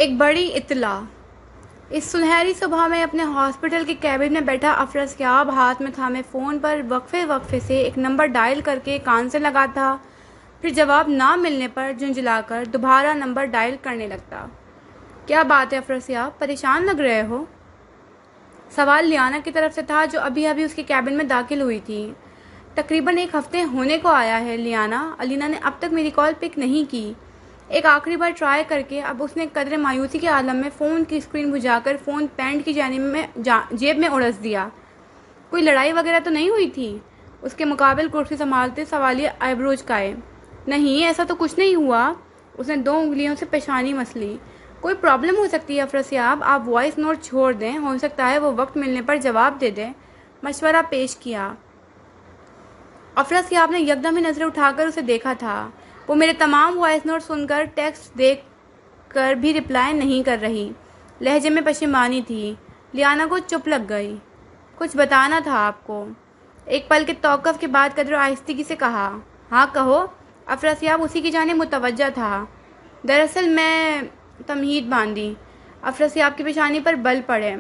एक बड़ी इत्तला। इस सुनहरी सुबह में अपने हॉस्पिटल के कैबिन में बैठा अफरसियाब हाथ में थामे फ़ोन पर वक्फे वक्फे से एक नंबर डायल करके कान से लगाता, फिर जवाब ना मिलने पर झुंझलाकर दोबारा नंबर डायल करने लगता। क्या बात है अफरसियाब, परेशान लग रहे हो? सवाल लियाना की तरफ से था, जो अभी अभी उसके कैबिन में दाखिल हुई थी। तकरीबन एक हफ्ते होने को आया है लियाना। अलीना ने अब तक मेरी कॉल पिक नहीं की। एक आखिरी बार ट्राई करके अब उसने कदरे मायूसी के आलम में फ़ोन की स्क्रीन बुझाकर फ़ोन पैंट की जेब में उड़स दिया। कोई लड़ाई वगैरह तो नहीं हुई थी? उसके मुकाबिल कुर्सी संभालते सवालिया आईब्रोज काए। नहीं, ऐसा तो कुछ नहीं हुआ। उसने 2 उंगलियों से पेशानी मस ली। कोई प्रॉब्लम हो सकती है अफरसियाब, आप वॉइस नोट छोड़ दें, हो सकता है वो वक्त मिलने पर जवाब दे दें। मशवरा पेश किया। अफरसियाब ने यकदम ही नज़रें उठाकर उसे देखा था। वो मेरे तमाम वॉइस नोट सुनकर, टेक्स्ट देख कर भी रिप्लाई नहीं कर रही। लहजे में पशेमानी थी। लियाना को चुप लग गई। कुछ बताना था आपको। एक पल के तौक़ुफ़ के बाद कदर आहिस्तगी से कहा। हाँ कहो। अफरसियाब उसी की जानिब मुतवज्जा था। दरअसल मैं तमहीद बांधी। अफरसियाब की पेशानी पर बल पड़े।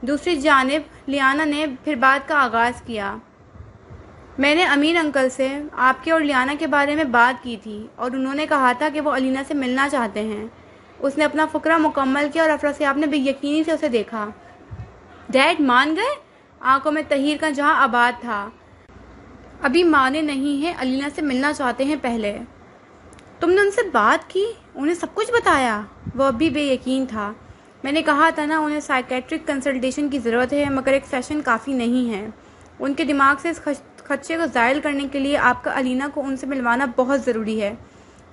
दूसरी जानिब लियाना ने फिर बात का आगाज़ किया। मैंने अमीन अंकल से आपके और लियाना के बारे में बात की थी और उन्होंने कहा था कि वो अलीना से मिलना चाहते हैं। उसने अपना फ़ुकरा मुकम्मल किया और अफरसियाब ने बेयकीनी से उसे देखा। डैड मान गए? आंखों में तहीर का जहां आबाद था। अभी माने नहीं है, अलीना से मिलना चाहते हैं। पहले तुमने उनसे बात की? उन्हें सब कुछ बताया? वो अभी बेयकीन था। मैंने कहा था ना, उन्हें साइकेट्रिक कंसल्टेशन की ज़रूरत है, मगर एक सेशन काफ़ी नहीं है। उनके दिमाग से इस खदशे को ज़ायल करने के लिए आपका अलीना को उनसे मिलवाना बहुत ज़रूरी है।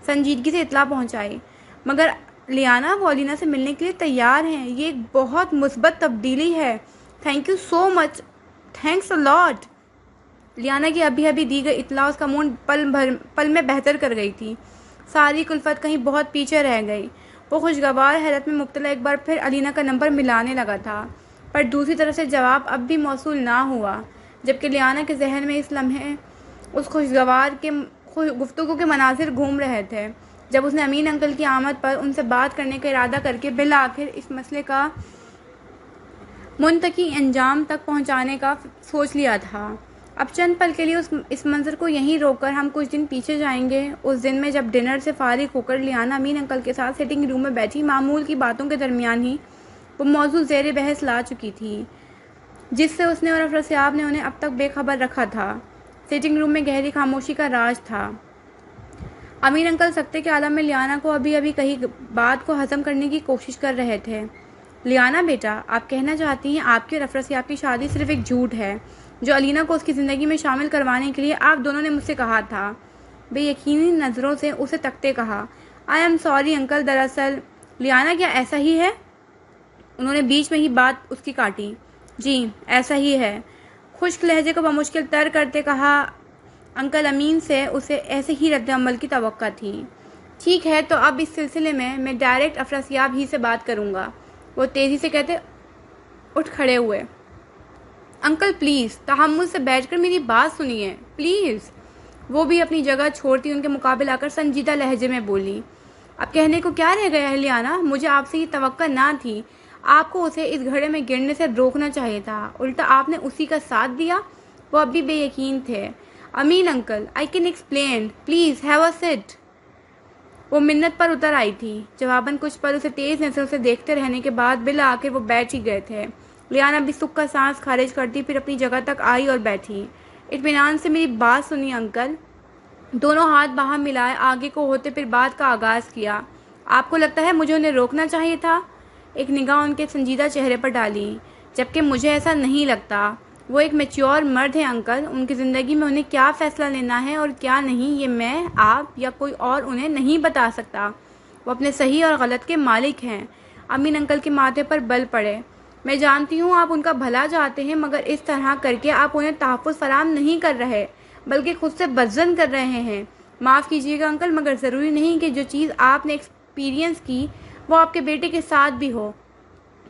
संजीदगी से इत्तला पहुंचाई। मगर लियाना, वो अलीना से मिलने के लिए तैयार हैं। ये एक बहुत मुस्बत तब्दीली है। Thank you so much. Thanks a lot. Liana की अभी अभी दी गई इत्तला उसका मूड पल में बेहतर कर गई थी। सारी कुल्फत कहीं बहुत पीछे रह गई। वो खुशगवार हैरत में मुब्तला एक बार फिर अलीना का नंबर मिलाने लगा था, पर दूसरी तरफ से जवाब अब भी मौसूल ना हुआ, जबकि लियाना के जहन में इस लम्हे उस खुशगवार के गुफ्तगू के मनाजिर घूम रहे थे, जब उसने अमीन अंकल की आमद पर उनसे बात करने का इरादा करके बिल आखिर इस मसले का मुंतकी अंजाम तक पहुंचाने का सोच लिया था। अब चंद पल के लिए इस मंजर को यहीं रोककर हम कुछ दिन पीछे जाएंगे, उस दिन में जब डिनर से फारिग होकर लियाना अमीन अंकल के साथ सिटिंग रूम में बैठी मामूल की बातों के दरमियान ही वो मौजूद ज़ेर बहस ला चुकी थी, जिससे उसने और अफरसियाब ने उन्हें अब तक बेखबर रखा था। सिटिंग रूम में गहरी खामोशी का राज था। अमीन अंकल सख्ते के आलम में लियाना को अभी अभी कही बात को हजम करने की कोशिश कर रहे थे। लियाना बेटा, आप कहना चाहती हैं आपकी और अफरसियाब की शादी सिर्फ एक झूठ है, जो अलीना को उसकी ज़िंदगी में शामिल करवाने के लिए आप दोनों ने मुझसे कहा था। बेयकीनी नज़रों से उसे तकते कहा। आई एम सॉरी अंकल, दरअसल। लियाना, क्या ऐसा ही है? उन्होंने बीच में ही बात उसकी काटी। जी ऐसा ही है। खुश्क लहजे को बमुश्किल तर करते कहा। अंकल अमीन से उसे ऐसे ही रद्द-ए-अमल की तवक्का थी। ठीक है, तो अब इस सिलसिले में मैं डायरेक्ट अफरसियाब ही से बात करूँगा। वो तेज़ी से कहते उठ खड़े हुए। अंकल प्लीज़, तहम्मुल से बैठकर मेरी बात सुनिए प्लीज़। वो भी अपनी जगह छोड़ती उनके मुकाबले आकर संजीदा लहजे में बोली। अब कहने को क्या रह गया है लियाना, मुझे आपसे ये तवक्का ना थी। आपको उसे इस घड़े में गिरने से रोकना चाहिए था, उल्टा आपने उसी का साथ दिया। वो अब भी बेयकीन थे। Amin uncle, I can explain, please have a sit. वो मिन्नत पर उतर आई थी। जवाबन कुछ पल उसे तेज़ नज़रों से देखते रहने के बाद बिल आखिर वो बैठ ही गए थे। लियाना भी सुख का सांस खारिज करती फिर अपनी जगह तक आई और बैठी। इत्मीनान से मेरी बात सुनिए अंकल। दोनों हाथ बाहर मिलाए आगे को होते फिर बात का आगाज़ किया। आपको लगता है मुझे उन्हें रोकना चाहिए था? एक निगाह उनके संजीदा चेहरे पर डाली। जबकि मुझे ऐसा नहीं लगता। वो एक मैच्योर मर्द है अंकल। उनकी ज़िंदगी में उन्हें क्या फ़ैसला लेना है और क्या नहीं, ये मैं, आप या कोई और उन्हें नहीं बता सकता। वो अपने सही और गलत के मालिक हैं। अमीन अंकल के माथे पर बल पड़े। मैं जानती हूँ आप उनका भला चाहते हैं, मगर इस तरह करके आप उन्हें तहफ़्फ़ुज़ फराहम नहीं कर रहे, बल्कि खुद से बदज़न कर रहे हैं। माफ़ कीजिएगा अंकल, मगर ज़रूरी नहीं कि जो चीज़ आपने एक्सपीरियंस की वो आपके बेटे के साथ भी हो।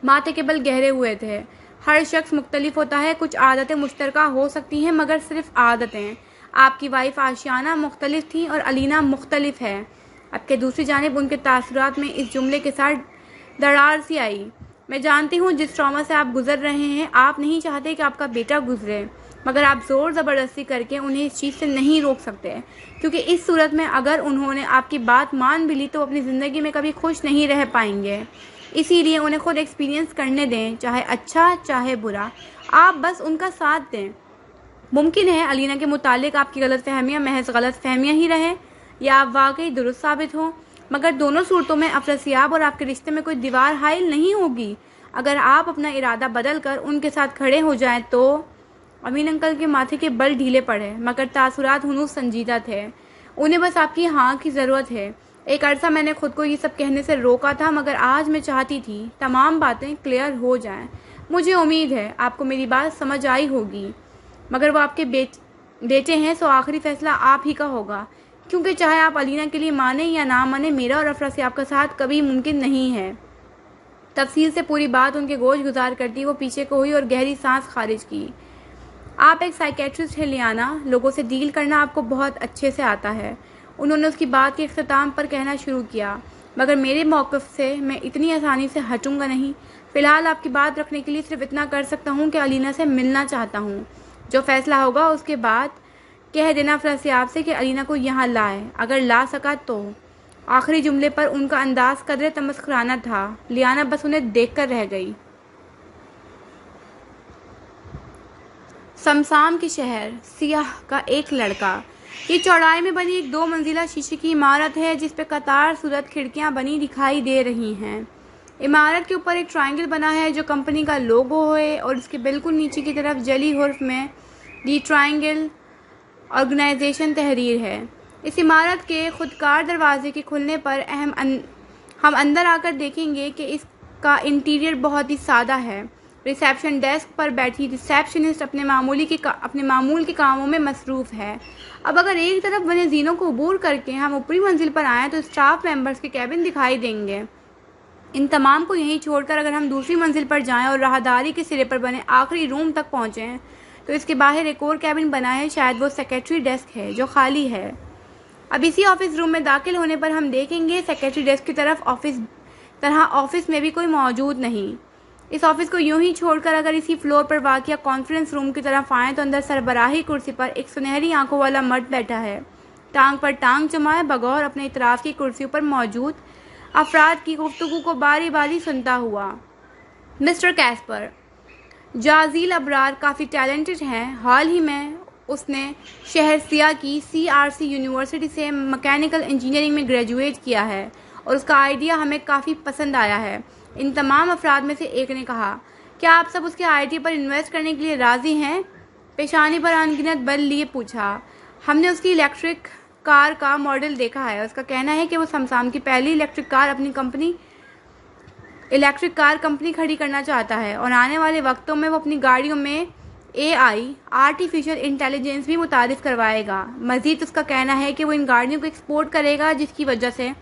माथे के बल गहरे हुए थे। हर शख्स मुख्तलिफ होता है। कुछ आदतें मुश्तरका हो सकती हैं, मगर सिर्फ आदतें। आपकी वाइफ आशियाना मुख्तलिफ थी और अलीना मुख्तलिफ है। अब के दूसरी जानिब उनके तासुरात में इस जुमले के साथ दरार सी आई। मैं जानती हूँ जिस ट्रॉमा से आप गुजर रहे हैं, आप नहीं चाहते कि आपका बेटा गुजरे, मगर आप ज़ोर ज़बरदस्ती करके उन्हें इस चीज़ से नहीं रोक सकते, क्योंकि इस सूरत में अगर उन्होंने आपकी बात मान भी ली तो अपनी ज़िंदगी में कभी खुश नहीं रह पाएंगे। इसीलिए उन्हें खुद एक्सपीरियंस करने दें, चाहे अच्छा चाहे बुरा, आप बस उनका साथ दें। मुमकिन है अलीना के मुतालिक आपकी गलतफहमियां महज गलतफहमियां ही रहें या आप वाकई दुरुस्त साबित हों, मगर दोनों सूरतों में अफरसियाब और आपके रिश्ते में कोई दीवार हाइल नहीं होगी। अगर आप अपना इरादा बदल कर उनके साथ खड़े हो जाएं तो अमीन अंकल के माथे के बल ढीले पड़े, मगर तासुरात हुनूस संजीदा थे। उन्हें बस आपकी हाँ की ज़रूरत है। एक अरसा मैंने खुद को ये सब कहने से रोका था, मगर आज मैं चाहती थी तमाम बातें क्लियर हो जाएं। मुझे उम्मीद है आपको मेरी बात समझ आई होगी, मगर वो आपके बेटे हैं, सो आखिरी फैसला आप ही का होगा, क्योंकि चाहे आप अलीना के लिए माने या ना माने, मेरा और अफरा से आपका साथ कभी मुमकिन नहीं है। तफसील से पूरी बात उनके गोश गुजार करती वो पीछे को हुई और गहरी सांस खारिज की। आप एक साइकेट्रिस्ट है लियाना, लोगों से डील करना आपको बहुत अच्छे से आता है। उन्होंने उसकी बात के इख्तिताम पर कहना शुरू किया, मगर मेरे मौक़िफ़ से मैं इतनी आसानी से हटूंगा नहीं। फ़िलहाल आपकी बात रखने के लिए सिर्फ इतना कर सकता हूँ कि अलीना से मिलना चाहता हूँ। जो फैसला होगा उसके बाद कह देना फरसियाब से कि अलीना को यहाँ लाए, अगर ला सका तो। आखिरी जुमले पर उनका अंदाज कदरे तमस्खुराना था। लियाना बस उन्हें देखकर रह गई। समसाम के शहर, सियाह का एक लड़का। ये चौड़ाई में बनी एक 2 मंजिला शीशे की इमारत है जिस पे कतार सूरत खिड़कियां बनी दिखाई दे रही हैं। इमारत के ऊपर एक ट्रायंगल बना है जो कंपनी का लोगो है और इसके बिल्कुल नीचे की तरफ जली हुर्फ में दी ट्रायंगल ऑर्गेनाइजेशन तहरीर है। इस इमारत के खुदकार दरवाजे के खुलने पर हम अंदर आकर देखेंगे कि इसका इंटीरियर बहुत ही सादा है। रिसेप्शन डेस्क पर बैठी रिसेप्शनिस्ट अपने मामूल के कामों में मसरूफ़ है। अब अगर एक तरफ बने जीनों को अबूर करके हम ऊपरी मंजिल पर आएँ तो स्टाफ मेंबर्स के कैबिन दिखाई देंगे। इन तमाम को यहीं छोड़कर अगर हम दूसरी मंजिल पर जाएं और राहदारी के सिरे पर बने आखिरी रूम तक पहुँचें तो इसके बाहर एक और कैबिन बना है, शायद वो सेक्रेटरी डेस्क है जो खाली है। अब इसी ऑफिस रूम में दाखिल होने पर हम देखेंगे सेक्रेटरी डेस्क की तरह ऑफिस में भी कोई मौजूद नहीं। इस ऑफिस को यूं ही छोड़कर अगर इसी फ्लोर पर वाक़िया कॉन्फ्रेंस रूम की तरफ आएँ तो अंदर सरबराही कुर्सी पर एक सुनहरी आंखों वाला मर्द बैठा है, टांग पर टांग जमाए बगौर अपने इतराफ़ की कुर्सियों पर मौजूद अफराद की गुफ्तगू को बारी बारी सुनता हुआ। मिस्टर कैस्पर, जाजील अबरार काफ़ी टैलेंटेड हैं। हाल ही में उसने शहर सिया की CRC यूनिवर्सिटी से मैकेनिकल इंजीनियरिंग में ग्रेजुएट किया है और उसका आइडिया हमें काफ़ी पसंद आया है। इन तमाम अफराद में से एक ने कहा, क्या आप सब उसके IT पर इन्वेस्ट करने के लिए राज़ी हैं? पेशानी पर अनगिनत बल लिए पूछा। हमने उसकी इलेक्ट्रिक कार का मॉडल देखा है। उसका कहना है कि वो समसाम की पहली इलेक्ट्रिक कार कंपनी खड़ी करना चाहता है और आने वाले वक्तों में वो अपनी गाड़ियों में AI आर्टिफिशियल इंटेलिजेंस भी मुतारिफ करवाएगा। मज़ीद उसका कहना है कि वो इन गाड़ियों को एक्सपोर्ट करेगा जिसकी वजह से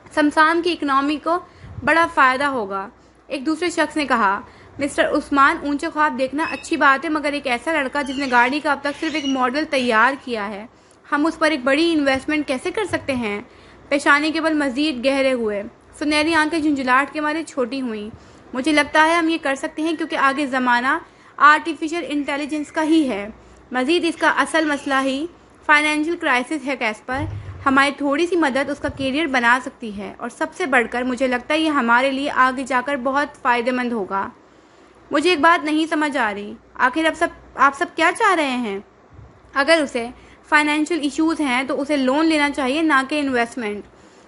समसाम की इकनॉमी को बड़ा फ़ायदा होगा। एक दूसरे शख्स ने कहा, मिस्टर उस्मान, ऊंचे ख्वाब देखना अच्छी बात है, मगर एक ऐसा लड़का जिसने गाड़ी का अब तक सिर्फ एक मॉडल तैयार किया है, हम उस पर एक बड़ी इन्वेस्टमेंट कैसे कर सकते हैं? पेशानी के बल मज़ीद गहरे हुए, सुनहरी आंखें झुंझलाहट के मारे छोटी हुईं। मुझे लगता है हम ये कर सकते हैं क्योंकि आगे ज़माना आर्टिफिशियल इंटेलिजेंस का ही है। मज़ीद इसका असल मसला ही फाइनेंशियल क्राइसिस है कैस्पर। हमारी थोड़ी सी मदद उसका कैरियर बना सकती है और सबसे बढ़कर मुझे लगता है ये हमारे लिए आगे जाकर बहुत फ़ायदेमंद होगा। मुझे एक बात नहीं समझ आ रही, आखिर आप सब क्या चाह रहे हैं? अगर उसे फाइनेंशियल इश्यूज़ हैं तो उसे लोन लेना चाहिए, ना कि इन्वेस्टमेंट।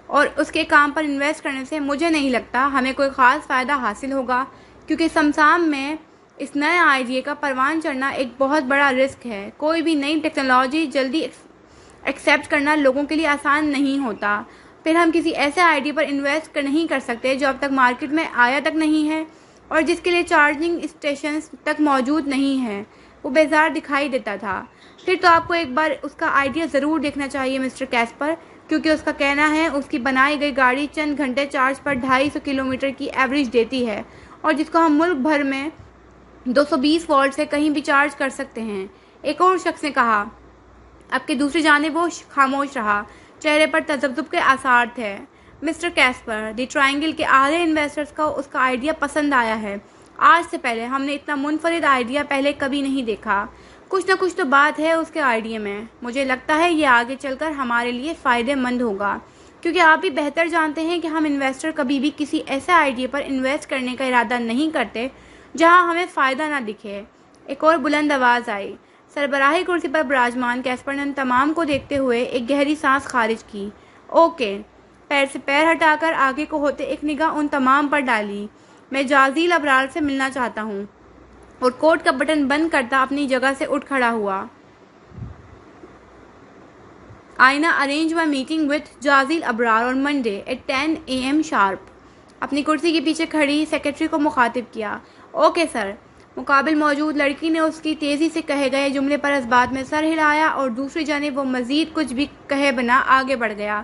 और उसके काम पर इन्वेस्ट करने से मुझे नहीं लगता हमें कोई ख़ास फ़ायदा हासिल होगा, क्योंकि समसाम में इस नए आइडिया का परवान चढ़ना एक बहुत बड़ा रिस्क है। कोई भी नई टेक्नोलॉजी जल्दी एक्सेप्ट करना लोगों के लिए आसान नहीं होता। फिर हम किसी ऐसे आइडिया पर इन्वेस्ट नहीं कर सकते जो अब तक मार्केट में आया तक नहीं है और जिसके लिए चार्जिंग स्टेशंस तक मौजूद नहीं है। वो बेजार दिखाई देता था। फिर तो आपको एक बार उसका आइडिया ज़रूर देखना चाहिए मिस्टर कैस्पर, क्योंकि उसका कहना है उसकी बनाई गई गाड़ी चंद घंटे चार्ज पर 250 किलोमीटर की एवरेज देती है और जिसको हम मुल्क भर में 220 वोल्ट से कहीं भी चार्ज कर सकते हैं। एक और शख्स ने कहा। अब के दूसरी जानिब वो खामोश रहा, चेहरे पर तजब्जुब के आसार थे। मिस्टर कैस्पर, द ट्रायंगल के आधे इन्वेस्टर्स को उसका आइडिया पसंद आया है। आज से पहले हमने इतना मुनफरिद आइडिया पहले कभी नहीं देखा। कुछ ना कुछ तो बात है उसके आइडिया में। मुझे लगता है ये आगे चलकर हमारे लिए फ़ायदेमंद होगा, क्योंकि आप भी बेहतर जानते हैं कि हम इन्वेस्टर कभी भी किसी ऐसे आइडिया पर इन्वेस्ट करने का इरादा नहीं करते जहां हमें फ़ायदा ना दिखे। एक और बुलंद आवाज़ आई। सरबराही कुर्सी पर विराजमान कैस्पर ने उन तमाम को देखते हुए एक गहरी सांस खारिज की। ओके, पैर से पैर हटाकर आगे को होते एक निगाह उन तमाम पर डाली। मैं जाजील अबरार से मिलना चाहता हूँ। और कोट का बटन बंद करता अपनी जगह से उठ खड़ा हुआ। Aina arrange my meeting with Jazil Abrar और मंडे एट 10 AM शार्प। अपनी कुर्सी के पीछे खड़ी सेक्रेटरी को मुखातिब किया। Okay sir. मुकाबिल मौजूद लड़की ने उसकी तेज़ी से कहे गए जुमले पर इस बात में सर हिलाया और दूसरी जानिब वो मज़ीद कुछ भी कहे बिना आगे बढ़ गया।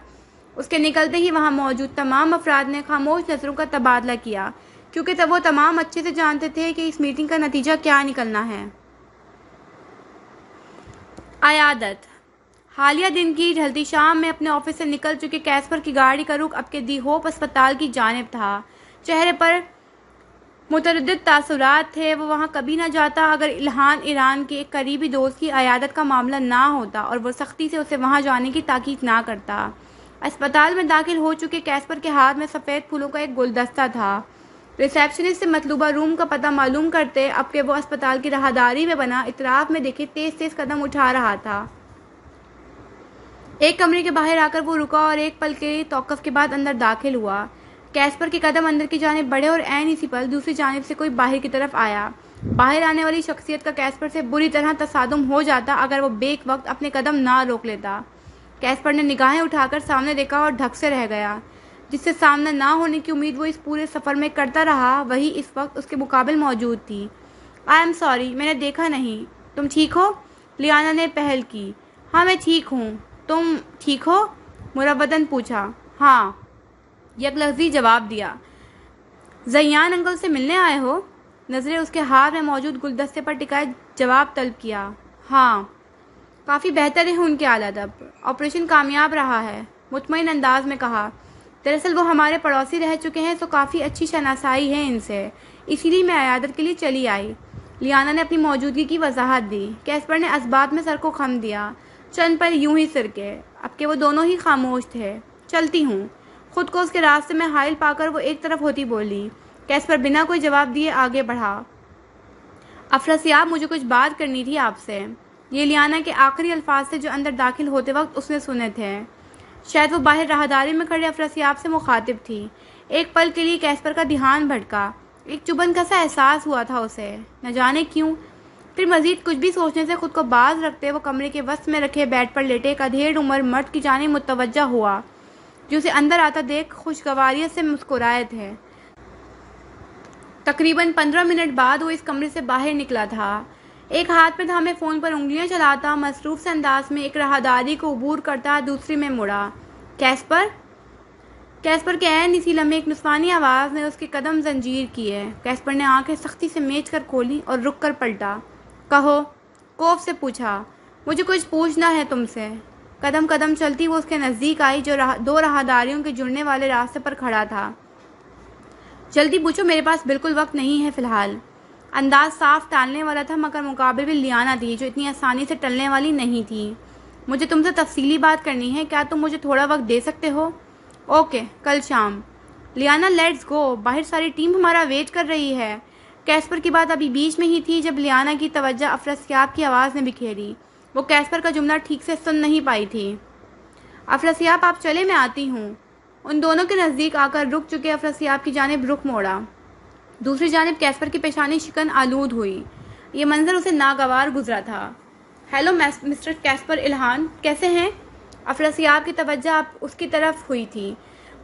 उसके निकलते ही वहाँ मौजूद तमाम अफराद ने खामोश नज़रों का तबादला किया, क्योंकि तब वो तमाम अच्छे से जानते थे कि इस मीटिंग का नतीजा क्या निकलना है। अयादत। हालिया दिन की ढलती शाम में अपने ऑफिस से निकल चुके कैस्पर की गाड़ी का रुख अब के दी होप अस्पताल की जानिब था। चेहरे पर मुतरद्दिद तासुरात थे। वो वहाँ कभी ना जाता अगर इल्हान ईरान के एक करीबी दोस्त की अयादत का मामला ना होता और वो सख्ती से उसे वहाँ जाने की ताकीद ना करता। अस्पताल में दाखिल हो चुके कैस्पर के हाथ में सफ़ेद फूलों का एक गुलदस्ता था। रिसेप्शनिस्ट से मतलूबा रूम का पता मालूम करते अब के वो अस्पताल की राहदारी में बना इतराफ में देखे तेज तेज कदम उठा रहा था। एक कमरे के बाहर आकर वो रुका और एक पल के तौक़ुफ़ के बाद अंदर दाखिल हुआ। कैस्पर के कदम अंदर की जानिब बढ़े और ऐन इसी पल दूसरी जानिब से कोई बाहर की तरफ आया। बाहर आने वाली शख्सियत का कैस्पर से बुरी तरह तसादुम हो जाता अगर वो बेक वक्त अपने कदम ना रोक लेता। कैस्पर ने निगाहें उठाकर सामने देखा और ढक से रह गया। जिससे सामना ना होने की उम्मीद वो इस पूरे सफ़र में करता रहा, वही इस वक्त उसके मुकाबिल मौजूद थी। आई एम सॉरी, मैंने देखा नहीं। तुम ठीक हो? लियाना ने पहल की। हाँ, मैं ठीक हूँ। तुम ठीक हो? मुरव्वतन पूछा। हाँ, यकलफ्ज़ी जवाब दिया। ज़ैयान अंकल से मिलने आए हो? नज़रें उसके हाथ में मौजूद गुलदस्ते पर टिकाए जवाब तलब किया। हाँ, काफ़ी बेहतर है उनके हालात अब। ऑपरेशन कामयाब रहा है, मुतमईन अंदाज में कहा। दरअसल वो हमारे पड़ोसी रह चुके हैं, तो काफ़ी अच्छी शनासाई है इनसे, इसीलिए मैं अयादत के लिए चली आई। लियाना ने अपनी मौजूदगी की वजाहत दी। कैस्पर ने असबात में सर को खम दिया। चंद पर यूं ही सिरके। अब के वो दोनों ही खामोश थे। चलती हूँ। खुद को उसके रास्ते में हाइल पाकर वो एक तरफ होती बोली। कैस्पर बिना कोई जवाब दिए आगे बढ़ा। अफरसियाब, मुझे कुछ बात करनी थी आपसे। ये लियाना के आखिरी अल्फाज थे जो अंदर दाखिल होते वक्त उसने सुने थे। शायद वो बाहर राहदारी में खड़े अफरसियाब से मुखातिब थी। एक पल के लिए कैस्पर का ध्यान भटका। एक चुभन का सा एहसास हुआ था उसे, न जाने क्यों। फिर मजीद कुछ भी सोचने से खुद को बाज रखते वो कमरे के वस्त में रखे बेड पर लेटे एक अधेड़ उम्र मर्द की जानिब मुतवज्जा हुआ, जो उसे अंदर आता देख खुशगवारियत से मुस्कुराए थे। तकरीबन 15 मिनट बाद वो इस कमरे से बाहर निकला था। एक हाथ में थामे फ़ोन पर उंगलियां चलाता, मसरूफ़ से अंदाज में एक राहदारी को अबूर करता, दूसरी में मुड़ा। कैस्पर? कैस्पर के ऐन इसी लम्हे एक नुस्वानी आवाज़ ने उसके कदम जंजीर किए। कैस्पर ने आंखें सख्ती से मेज कर खोली और रुक कर पलटा। कहो, कोफ से पूछा। मुझे कुछ पूछना है तुमसे। कदम कदम चलती वो उसके नज़दीक आई, जो दो राहदारियों के जुड़ने वाले रास्ते पर खड़ा था। जल्दी पूछो, मेरे पास बिल्कुल वक्त नहीं है फ़िलहाल। अंदाज साफ टालने वाला था, मगर मुकाबले में लियाना थी जो इतनी आसानी से टलने वाली नहीं थी। मुझे तुमसे तफसीली बात करनी है, क्या तुम मुझे थोड़ा वक्त दे सकते हो? ओके, कल शाम। लियाना, लेट्स गो, बाहर सारी टीम हमारा वेट कर रही है। कैस्पर की बात अभी बीच में ही थी जब लियाना की तवज्जो अफरसियाब की आवाज़ ने बिखेरी। वो कैस्पर का जुमला ठीक से सुन नहीं पाई थी। अफरसियाब, आप चले, मैं आती हूँ। उन दोनों के नज़दीक आकर रुक चुके अफरसियाब की जानिब रुख मोड़ा। दूसरी जानिब कैस्पर की पेशानी शिकन आलूद हुई। ये मंजर उसे नागवार गुजरा था। हेलो मिस्टर कैस्पर इल्हान, कैसे हैं? अफरसियाब की तवज्जो अब उसकी तरफ हुई थी।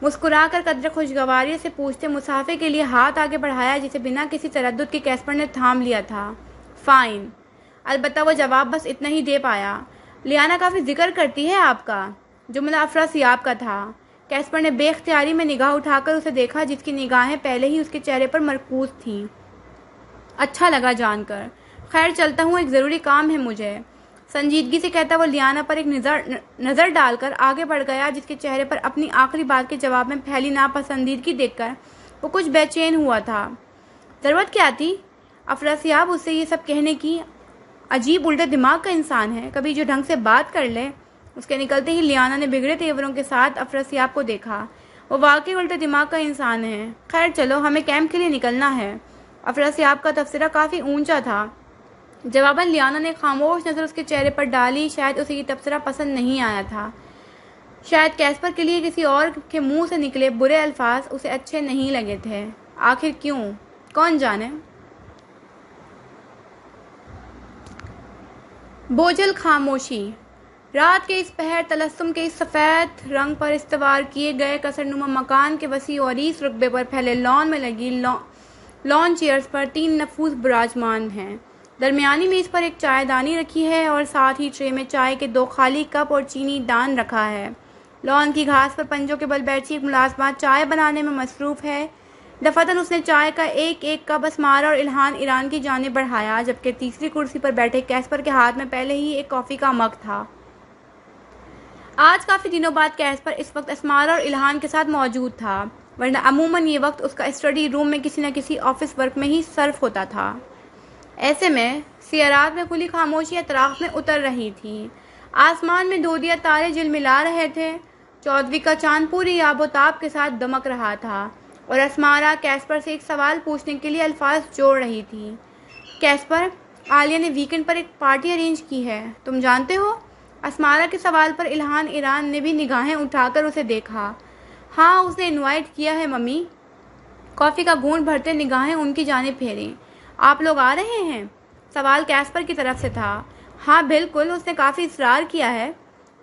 मुस्कुराकर कदर खुशगवारी से पूछते मुसाफे के लिए हाथ आगे बढ़ाया, जिसे बिना किसी तरद्दुद के कैस्पर ने थाम लिया था। फ़ाइन। अलबत्ता वो जवाब बस इतना ही दे पाया। लियाना काफ़ी जिक्र करती है आपका। जुमला अफरसियाब का था। कैस्पर ने बेख्तियारी में निगाह उठाकर उसे देखा, जिसकी निगाहें पहले ही उसके चेहरे पर मरकूज थीं। अच्छा लगा जानकर। खैर, चलता हूँ, एक ज़रूरी काम है मुझे। संजीदगी से कहता वो लियाना पर एक नज़र डालकर आगे बढ़ गया, जिसके चेहरे पर अपनी आखिरी बात के जवाब में फैली नापसंदीदगी देखकर वो कुछ बेचैन हुआ था। ज़रूरत क्या थी? अफरासियाब उससे ये सब कहने की। अजीब उल्टे दिमाग का इंसान है, कभी जो ढंग से बात कर ले। उसके निकलते ही लियाना ने बिगड़े तेवरों के साथ अफरासियाब को देखा। वो वाकई उल्टे दिमाग का इंसान है। खैर चलो, हमें कैंप के लिए निकलना है। अफरासियाब का तबसरा काफ़ी ऊंचा था। जवाबन लियाना ने खामोश नज़र उसके चेहरे पर डाली। शायद उसे ये तबसरा पसंद नहीं आया था। शायद कैस्पर के लिए किसी और के मुंह से निकले बुरे अल्फाज उसे अच्छे नहीं लगे थे। आखिर क्यों, कौन जाने। बोझल खामोशी। रात के इस पहर तलस्सुम के इस सफ़ेद रंग पर इस्तवार किए गए कसरनुमा मकान के वसी और इस रुकबे पर फैले लॉन में लगी लॉन चेयर्स पर 3 नफूस विराजमान हैं। दरमियानी मेज़ पर एक चायदानी रखी है और साथ ही ट्रे में चाय के 2 खाली कप और चीनी दान रखा है। लॉन की घास पर पंजों के बल बैठी एक मुलाजमा चाय बनाने में मसरूफ़ है। दफातन उसने चाय का एक एक कप अस्मारा और इल्हान ईरान की जानिब बढ़ाया, जबकि तीसरी कुर्सी पर बैठे कैस्पर के हाथ में पहले ही एक कॉफ़ी का मग था। आज काफ़ी दिनों बाद कैस्पर इस वक्त अस्मारा और इल्हान के साथ मौजूद था, वरना अमूमन ये वक्त उसका स्टडी रूम में किसी न किसी ऑफिस वर्क में ही सर्फ होता था। ऐसे में सियारात में खुली खामोशी अतराफ में उतर रही थी। आसमान में दूधिया तारे झिलमिला रहे थे। चौदहवीं का चांद पूरी आबोताब के साथ दमक रहा था और अस्मारा कैस्पर से एक सवाल पूछने के लिए अल्फाज जोड़ रही थी। कैस्पर, आलिया ने वीकेंड पर एक पार्टी अरेंज की है, तुम जानते हो? अस्मारा के सवाल पर इल्हान ईरान ने भी निगाहें उठाकर उसे देखा। हाँ, उसने इनवाइट किया है मम्मी। कॉफ़ी का घूंट भरते निगाहें उनकी जानिब फेरी। आप लोग आ रहे हैं? सवाल कैस्पर की तरफ से था। हाँ बिल्कुल, उसने काफ़ी इसरार किया है।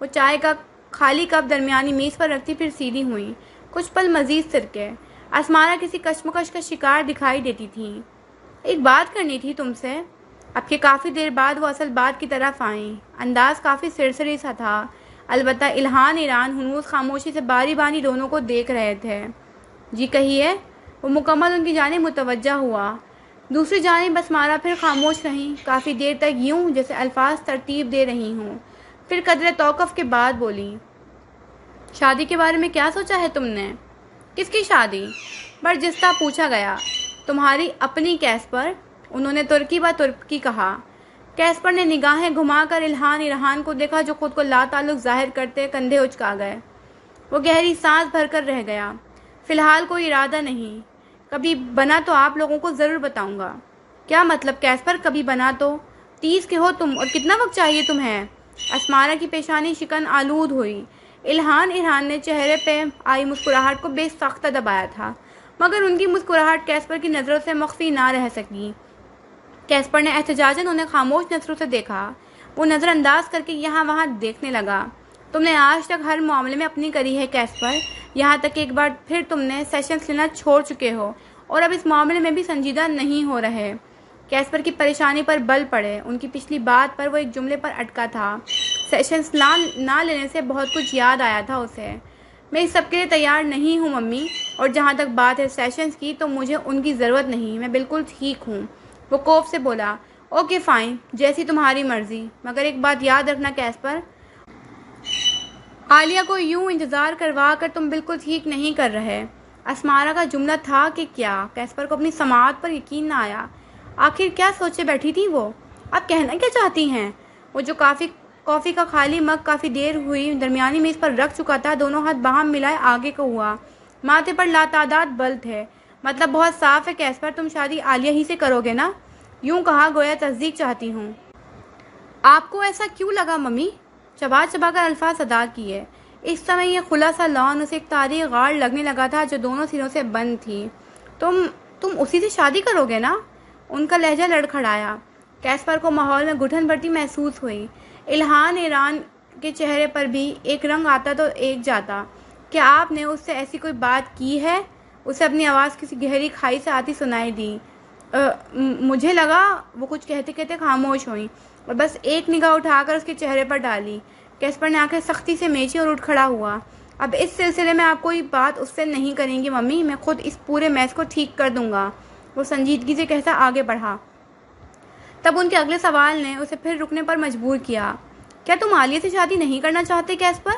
वो चाय का खाली कप दरमियानी मेज़ पर रखती फिर सीधी हुई। कुछ पल मज़ीद सिरके। अस्मारा किसी कश्मकश का शिकार दिखाई देती थी। एक बात करनी थी तुमसे। अब के काफ़ी देर बाद वो असल बात की तरफ आईं। अंदाज काफ़ी सिरसरी सा था। अलबत्ता इल्हान ईरान हुनूस खामोशी से बारी बानी दोनों को देख रहे थे। जी कहिए। वो मुकम्मल उनकी जानिब मुतवज्जा हुआ। दूसरी जानिब अस्मारा फिर खामोश रहीं, काफ़ी देर तक यूं जैसे अल्फाज तरतीब दे रही हूँ। फिर कदरे तौक़ुफ़ के बाद बोली, शादी के बारे में क्या सोचा है तुमने? किसकी शादी? बर्जिस्ता पूछा गया। तुम्हारी अपनी कैस्पर। उन्होंने तुर्की ब तुर्की कहा। कैस्पर ने निगाहें घुमाकर इल्हान ईरान को देखा, जो खुद को लाताल्लुक़ जाहिर करते कंधे उचका गए। वो गहरी सांस भरकर रह गया। फ़िलहाल कोई इरादा नहीं, कभी बना तो आप लोगों को ज़रूर बताऊंगा। क्या मतलब कैस्पर, कभी बना तो? 30 के हो तुम और कितना वक्त चाहिए तुम्हें? अस्मारा की पेशानी शिकन आलूद हुई। इल्हान ईरान ने चेहरे पे आई मुस्कुराहट को बेसख्ता दबाया था, मगर उनकी मुस्कुराहट कैस्पर की नज़रों से मख्फी ना रह सकी। कैस्पर ने एहतजाजन उन्हें खामोश नज़रों से देखा। वो नज़रअंदाज करके यहाँ वहाँ देखने लगा। तुमने आज तक हर मामले में अपनी करी है कैस्पर, यहाँ तक एक बार फिर तुमने सेशंस लेना छोड़ चुके हो और अब इस मामले में भी संजीदा नहीं हो रहे। कैस्पर की परेशानी पर बल पड़े। उनकी पिछली बात पर वो एक जुमले पर अटका था। सेशंस ना लेने से बहुत कुछ याद आया था उसे। मैं इस सब के लिए तैयार नहीं हूँ मम्मी, और जहाँ तक बात है सेशंस की, तो मुझे उनकी ज़रूरत नहीं, मैं बिल्कुल ठीक हूँ। वो कोफ से बोला, ओके फ़ाइन, जैसी तुम्हारी मर्ज़ी, मगर एक बात याद रखना कैस्पर, आलिया को यूं इंतज़ार करवा कर तुम बिल्कुल ठीक नहीं कर रहे। अस्मारा का जुमला था कि क्या? कैस्पर को अपनी समाअत पर यकीन न आया। आखिर क्या सोचे बैठी थी वो? आप कहना क्या चाहती हैं? वो जो कॉफ़ी का खाली मग काफ़ी देर हुई दरमियानी मेज़ पर रख चुका था, दोनों हाथ बाहम मिलाए आगे को हुआ। माथे पर लातादाद बल थे। मतलब बहुत साफ है कैस्पर, तुम शादी आलिया ही से करोगे ना? यूं कहा गोया तस्दीक चाहती हूँ। आपको ऐसा क्यों लगा मम्मी? चबा चबा कर अल्फाज अदा किए। इस समय यह खुला सा लॉन उसे एक तारीख गाड़ लगने लगा था जो दोनों सिरों से बंद थी। तुम उसी से शादी करोगे ना? उनका लहजा लड़खड़ाया। कैस्पर को माहौल में घुटन बढ़ती महसूस हुई। इल्हान ईरान के चेहरे पर भी एक रंग आता तो एक जाता। क्या आपने उससे ऐसी कोई बात की है? उसे अपनी आवाज़ किसी गहरी खाई से आती सुनाई दी। मुझे लगा। वो कुछ कहते कहते खामोश हुई और बस एक निगाह उठाकर उसके चेहरे पर डाली। कैस्पर ने आंखें सख्ती से मेची और उठ खड़ा हुआ। अब इस सिलसिले में आप कोई बात उससे नहीं करेंगी मम्मी, मैं खुद इस पूरे मैस को ठीक कर दूंगा। वो संजीदगी से कहता आगे बढ़ा। तब उनके अगले सवाल ने उसे फिर रुकने पर मजबूर किया। क्या तुम आलिया से शादी नहीं करना चाहते कैस्पर?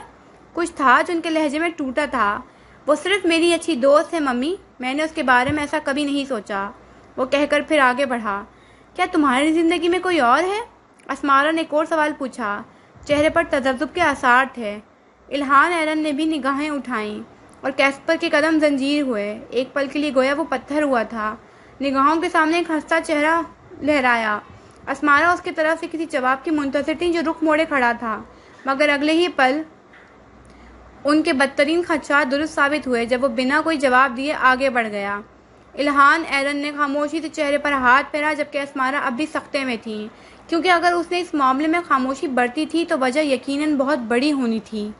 कुछ था जो उनके लहजे में टूटा था। वो सिर्फ मेरी अच्छी दोस्त है मम्मी, मैंने उसके बारे में ऐसा कभी नहीं सोचा, वो कहकर फिर आगे बढ़ा। क्या तुम्हारी ज़िंदगी में कोई और है? अस्मारा ने एक और सवाल पूछा। चेहरे पर तजब्जुब के आसार थे। इल्हान एरन ने भी निगाहें उठाईं और कैस्पर के कदम जंजीर हुए। एक पल के लिए गोया वो पत्थर हुआ था। निगाहों के सामने एक हंसता चेहरा लहराया। अस्मारा उसकी तरफ से किसी जवाब की मुंतज़िर थी जो रुख मोड़े खड़ा था, मगर अगले ही पल उनके बदतरीन खदशात दुरुस्त साबित हुए जब वो बिना कोई जवाब दिए आगे बढ़ गया। इल्हान एरन ने खामोशी से चेहरे पर हाथ फेरा, जबकि अस्मारा अब भी सख्ते में थी, क्योंकि अगर उसने इस मामले में खामोशी बरती थी तो वजह यकीनन बहुत बड़ी होनी थी।